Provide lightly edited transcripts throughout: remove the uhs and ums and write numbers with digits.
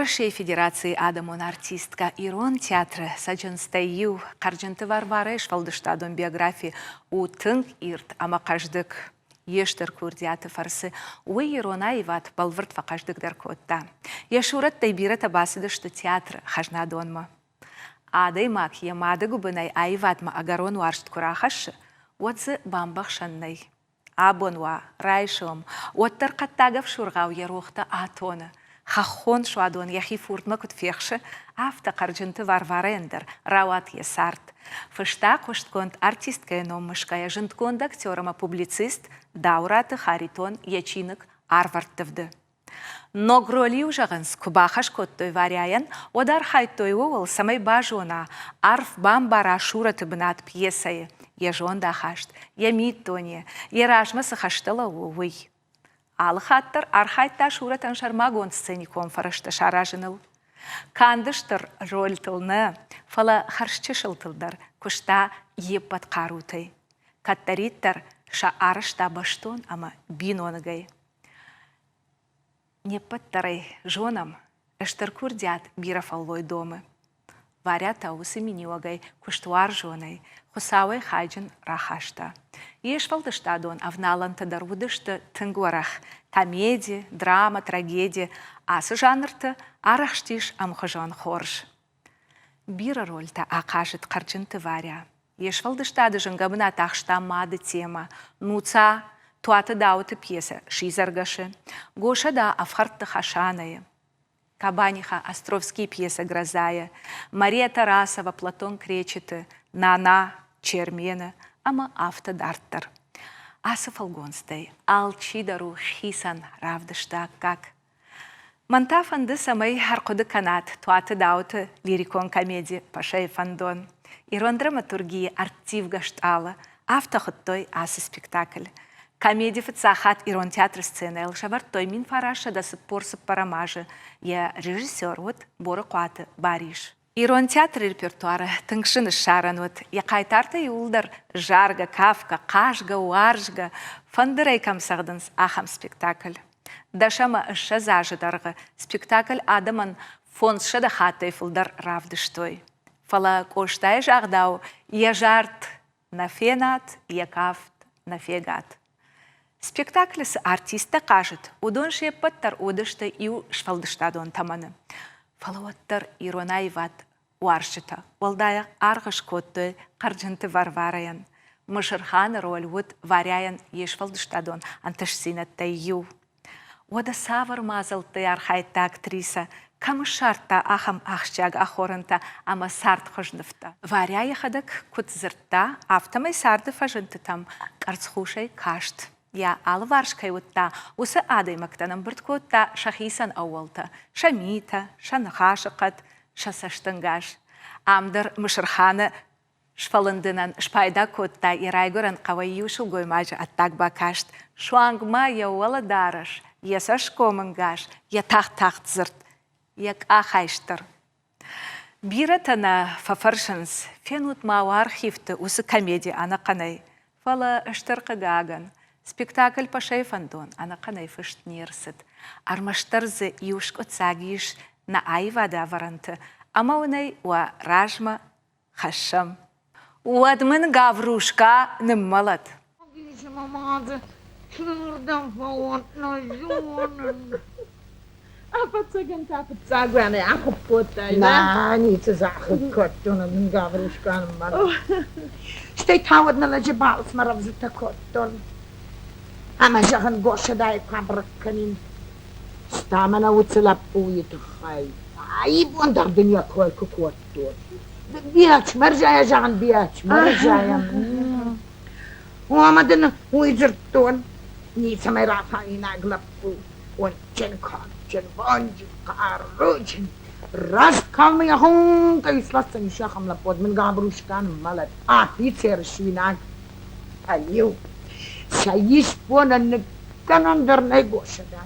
Россия Федерации Адамон артистка Ирон театры саджанстаю карджанты варвареш валдыштадон биографии у тынг ирт ама каждык ештер курдиаты фарсы уй Ирона иват балвырт ва каждык дар котта. Ешурат тайбират абасыды что театр хажнадонма. Адай мак ямады губынай айватма агарон варшт курахашы отзы бамбах шаннай. Абонва райшом оттар каттагав шургау ерохта атона. Хахон шуадон яхи фуртма кут фехше афта карджанты варварендер рауат есарт. Фышта коштконт артистка номышкая жынтконд актерама публицист даураты харитон ячинок арварттывды. Но гроли ужагынс кубахаш коттой варяян одар хайтой уол самай бажона арф бамбара шураты бнат пьесае ежон дахашт ямит тоне еражмасы хаштала увый. Алхаттыр архайтта шуратын шармагон сценикон фарышты шаражыныл. Кандыштыр роль тылны фала харшчышылтылдар кушта еппат карутай. Каттариттар ша арышта баштон ама биноныгай. Неппаттарай жонам эштыр курдят бирафалвой домы. Варят аусы миниогай куштуар жонай хусавай хайджин рахашта. Еш валдыштадон авналанты дарудышты тынгуарах комедия, драма, трагедия, асы жанрты арахштиш амхажон хорж. Бира рольта акажет карджинты варя. Еш валдыштады жынгабына тахшта мады тема, нуца туаты дауты пьеса шизаргаши, гоша да афхартты хашаная. Кабаниха Островский пьеса «Грозая», Мария Тарасова, Платон Кречеты, Нана, Чермена, ама автодарттар. Асы фалгонстай, алчидару хисан равдышта как. Мантафанды самай харкуды канат, туаты дауты лирикон комедии Пашай фандон. Ирон драматургии артив гаштала, автохоттой асы спектакль. Комедия фацахат Ирон театр сцены элшавартой мин фараша да сыппорсып парамажы, я режиссер вот Бора Куаты Бариш. Ирон театр репертуары тыңшыны шаран вот, я кайтарта юлдар жарга, кавка, кашга, уаржга, фандырай камсагдынс ахам спектакль. Дашама ышша зажыдарғы спектакль адаман фонсша да хатай фылдар равдыштой. Фала коштай жагдау, я жарт на фенат, я кафт на фегат. Спектакль с артиста кажет, удон шеппаттар удышты ю швалдыштадон таманы. Фалауаттар Ирона иват уаршыта, олдая арғыш котты қарджынты варвараян. Мышырхан роль вот варяян ешвалдыштадон антышсинаттай ю. Ода савар мазалты архайта актриса, камышарта ахам ахшчаг ахорынта ама сарт хожныфта. Варяя хадак кутзырта автомай сарды фажынты там карцхушай кашт. Я алваршкай утта, усы адай мактанам бұрткотта шахисан ауалта, шамита, шанхашықат, шасаштынгаш. Амдар мышырханы шфалындынан шпайда котта ирайгоран қавайю шулгоймажы аттак бакашт. Шуангма яуала дараш, ясаш комынгаш, я тахт зырт, як ахайштыр. Биратана фафаршынс, фенут мау архивты усы комедия ана қанай. Фала ыштырқы гаган. Спектакль Пашай фандон, ана қанай фышт нерсет. Армаштарзы юшк отсагиш на айвада варанты. Ама унай уа ражма хашам. Уадмын гаврушка ныммалат. Мамады, шырдан фаонтна жонын. Апатсаген тапытсаганы ақып көттай. На, ницы захып көттон, гаврушка ныммалат. Штай тауадна лажибал смаравзыта көттон. Ама жағын гошадай қабырыққанин. Стамана уцелап уйты хай. Айып ондар дүния көлкі көттон. Биач, мәржая жағын биач, мәржая. Омадын уйзырттон. Ницамай рафайын ағлап он чен катчен, вонжын, қарручын. Раз қалмай ахун кайсласын шақымлап од. Мен габрушканым малат. Офицер шинаг. Айю. Шайиш бонаны канандарнай гошада.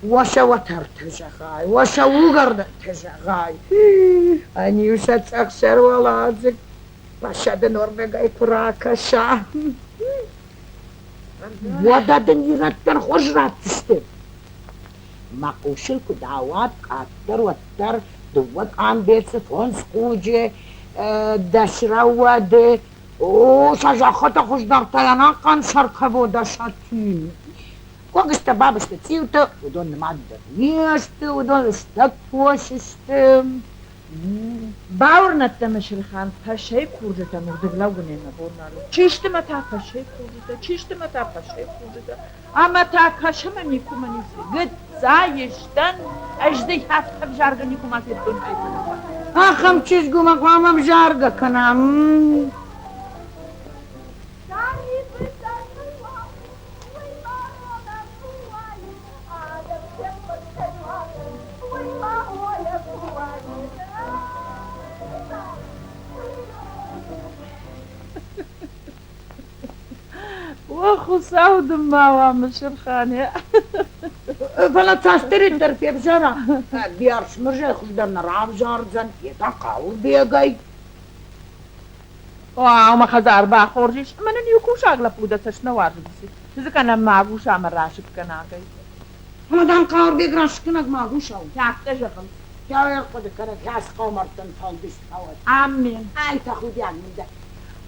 Ваша ватар тежагай, ваша угарда тежагай. Они уша цахшарваладзик. Вашада норвегай пуракаша. Водадын ираттар хожратышты. مقوشل که دعوات قدر و در دوت آن بیت فونس خوجه دشره و ده او شجاخت خوش در تایانا قان شرکه بوده شاتین کوگشت بابشت تیوته و دون مادر نیشته و دون اشتک پوششته باور نتم شرخان پشه کورده مردگلا گونه نبودنالو چیشت متا پشه کورده چیشت متا پشه کورده اما تا کشم نیکومانی گد زایشتن اجدی هفت بجارگ نیکومات دون ایتنا آخم چیز گوما قوامم جارگ کنم وخساود ما مشرخانه فلا تشتري الترفيه بجرة ديارش مرجع خوش در نرعب جارزن يتا قاول بيگاي وما خزار با خورجيش من نيوكوش اغلا بودا تشنا واردسي تزا كان ماغوش عمر راشب كناغي همدان قاور بيگراش كنك ماغوش او تاكتا جغل يا يرقد كنك ياس قومرتن فالدش فوت آمين اي تاخد يعني من ده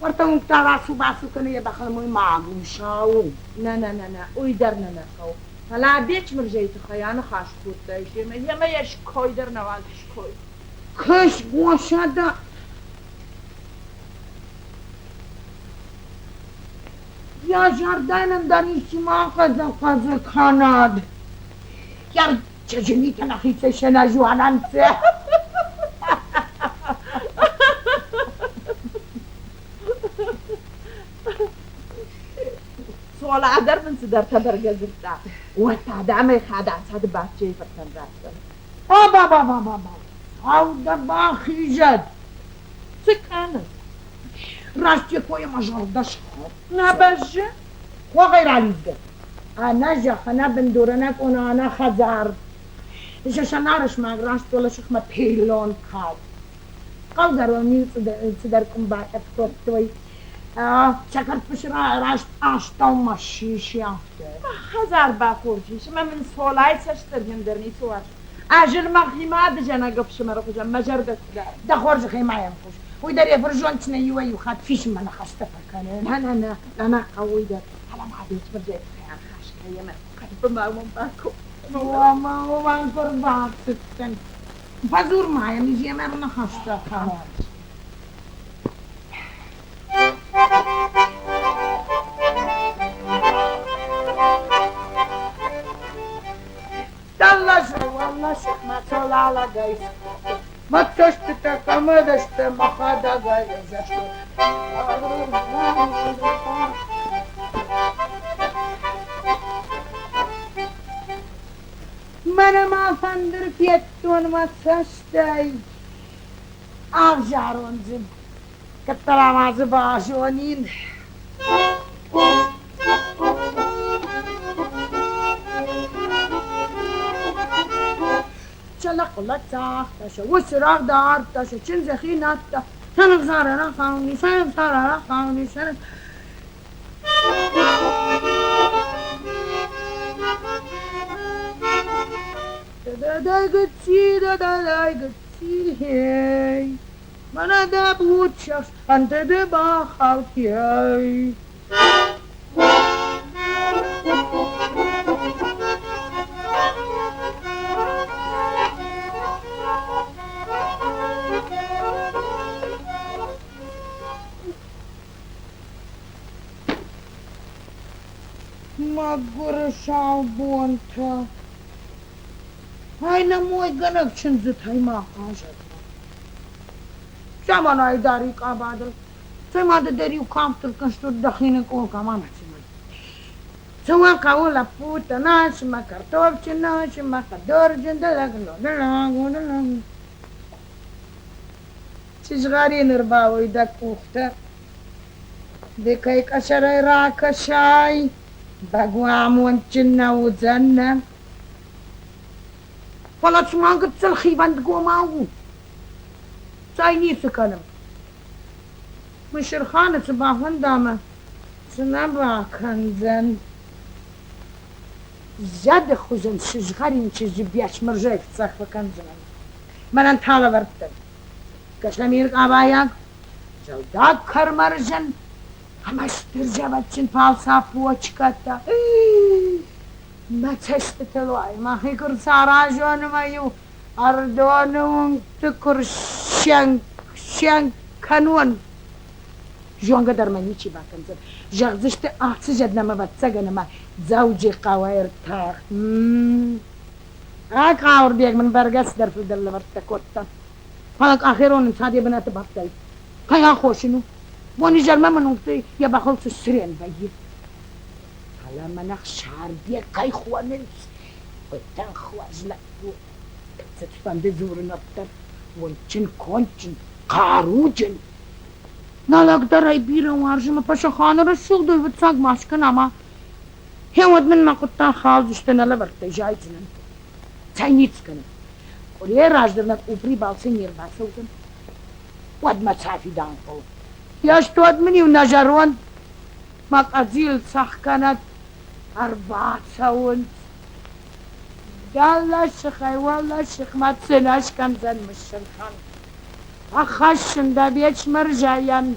ورطا مكتاراسو باسو كنه يبخل موي ماغوش او نه اوی در نخو حالا بیچ مرجعی خیانو خاش بود داشتی ما یش کوی در نوازش کوی كش بوشادا يا جاردانم دانيشي ما قد كاناد يا تجني تنخيت شنا جوانانته سوال عدر من صدر تبر جزرتا وتعدى ما يخادع صاد باتشي فرتن راسن بابا او ده باخي جد سكانه راستي كوي ما جردش نبجه وغير عليك انا جخنا بندورنك انا خزار ايش شنارش ما راست ولا شيخ ما بيلون كاو قدروني صدركم باكت كوتوي شكرت بشرا راست اشتا ومشيش يافته خزار باخورجيش ما من سوالای سشتر هندرني سوار اجل ما خيما دجنا قفش مرق جم مجرد ده خرج خيما ينفش ويدر يفرجون تنيوي يخات فيش من خسته فكان انا قوي ده على ما عديت برجع خيان خاش كيما قد ما باكو وما هو عن قربات ستن فزور معايا نجي مرنا خسته خلاص والله شيخ ما طلع على جايز ما تشتت كما دشت ما خدا جايز من ما فندر فيتون ما تشتي أرجعون زم كتر ما زباشونين شلق لتا تشا وسراغ دار تشا چنزخي ناتا سنف زارنا خاوني سنف زارنا خاوني سنف داي قتسي هاي مانا دا بود شخص انت دا باخالتي هاي Magura şalbonta. Ayna moy ganak çınzı tayma ajat. Zaman ay dari kabadıl. Tayma dari ukamtır kıştır dakhine kol kamana çimay. Zaman kavula puta naşma kartofçı naşma kadorcun dalaglo dalag. Çizgari nırbavi da kufta. Dekay kaşaray rakaşay. بقوام جنة وزنة والله ما قلت الخيبان تقوم معه سايني سكلم مشر خانة صباح دامة سنبا كنزن زاد خوزن سزغرين چیزی بیاش مرجع سخت کن زمان من تالا ورتن کشمیر آبایان جوداد کر مرجن همش درجات چن پال سافو چکتا ما تست تلوای ما هیکر ساراجون مایو اردوانون تکر شن kanun جوانگا در منی چی باکن زد جغزشت آخسی جد نما بتسگن ما زوجی قوایر تاخ قاور دیگ من برگس در فدر لورت کوتا فلک آخرون انسادی بنات بحثی کیا خوشنو وانی جرم من نقطه یا بخل سرین بایی حالا من شعر بیا کای خوانیس ویتن خواز لکو تتفهم بزور نفتر ونچن کنچن قاروجن نالک درای بیرون وارجم پاشو خانه رو شغل دوی بتساق ماشکن اما هیواد من مقطع خال دشتن لورت جای جنن تاینیت کنن ولی راج درنت اوپری بالسی نیر باسودن ود مسافی دان قو یاش تواد منی و نجارون مقازیل سخ کند اربعة ساون قال شيخي والله شيخ ما تسناش كم زن مش الخان أخشن ده بيش مرجعين